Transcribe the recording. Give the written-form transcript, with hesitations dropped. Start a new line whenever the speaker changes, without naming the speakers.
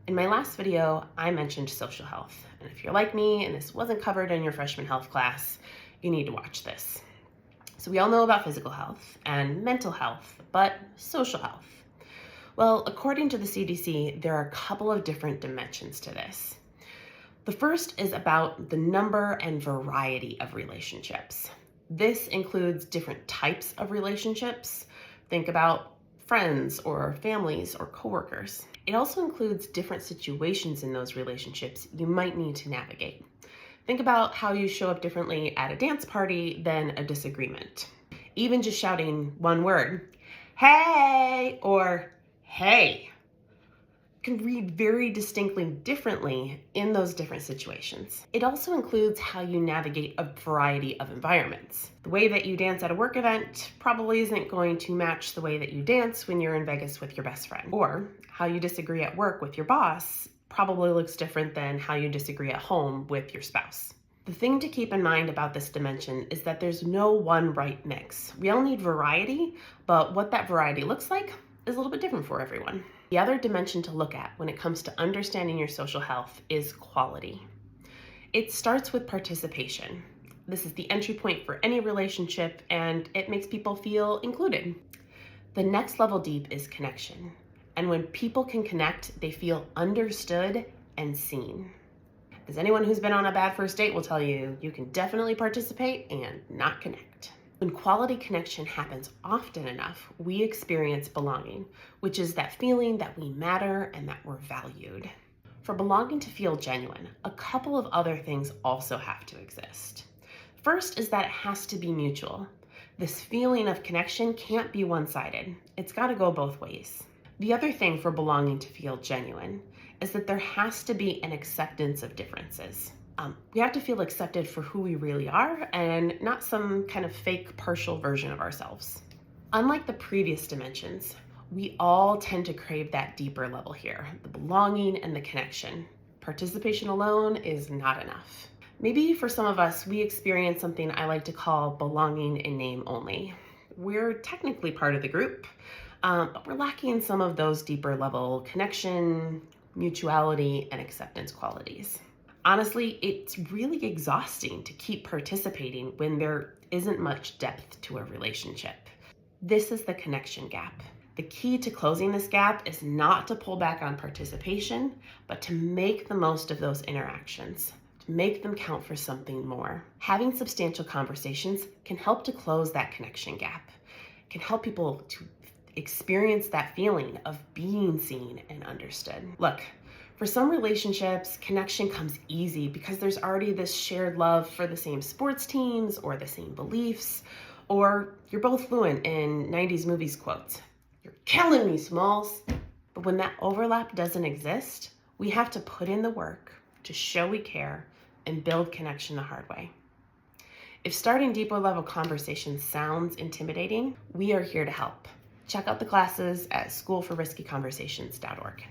In my last video, I mentioned social health. And if you're like me and this wasn't covered in your freshman health class, you need to watch this. So we all know about physical health and mental health, but social health. Well, according to the CDC, there are a couple of different dimensions to this. The first is about the number and variety of relationships. This includes different types of relationships. Think about friends or families or coworkers. It also includes different situations in those relationships you might need to navigate. Think about how you show up differently at a dance party than a disagreement. Even just shouting one word, hey, or hey, can read very distinctly differently in those different situations. It also includes how you navigate a variety of environments. The way that you dance at a work event probably isn't going to match the way that you dance when you're in Vegas with your best friend. Or how you disagree at work with your boss probably looks different than how you disagree at home with your spouse. The thing to keep in mind about this dimension is that there's no one right mix. We all need variety, but what that variety looks like is a little bit different for everyone. The other dimension to look at when it comes to understanding your social health is quality. It starts with participation. This is the entry point for any relationship, and it makes people feel included. The next level deep is connection. And when people can connect, they feel understood and seen. As anyone who's been on a bad first date will tell you, you can definitely participate and not connect. When quality connection happens often enough, we experience belonging, which is that feeling that we matter and that we're valued. For belonging to feel genuine, a couple of other things also have to exist. First is that it has to be mutual. This feeling of connection can't be one-sided. It's got to go both ways. The other thing for belonging to feel genuine is that there has to be an acceptance of differences. We have to feel accepted for who we really are and not some kind of fake partial version of ourselves. Unlike the previous dimensions, we all tend to crave that deeper level here, the belonging and the connection. Participation alone is not enough. Maybe for some of us, we experience something I like to call belonging in name only. We're technically part of the group, but we're lacking some of those deeper level connection, mutuality, and acceptance qualities. Honestly, it's really exhausting to keep participating when there isn't much depth to a relationship. This is the connection gap. The key to closing this gap is not to pull back on participation, but to make the most of those interactions, to make them count for something more. Having substantial conversations can help to close that connection gap. It can help people to experience that feeling of being seen and understood. Look, for some relationships, connection comes easy because there's already this shared love for the same sports teams or the same beliefs, or you're both fluent in 90s movies quotes. You're killing me, Smalls. But when that overlap doesn't exist, we have to put in the work to show we care and build connection the hard way. If starting deeper level conversations sounds intimidating, we are here to help. Check out the classes at schoolforriskyconversations.org.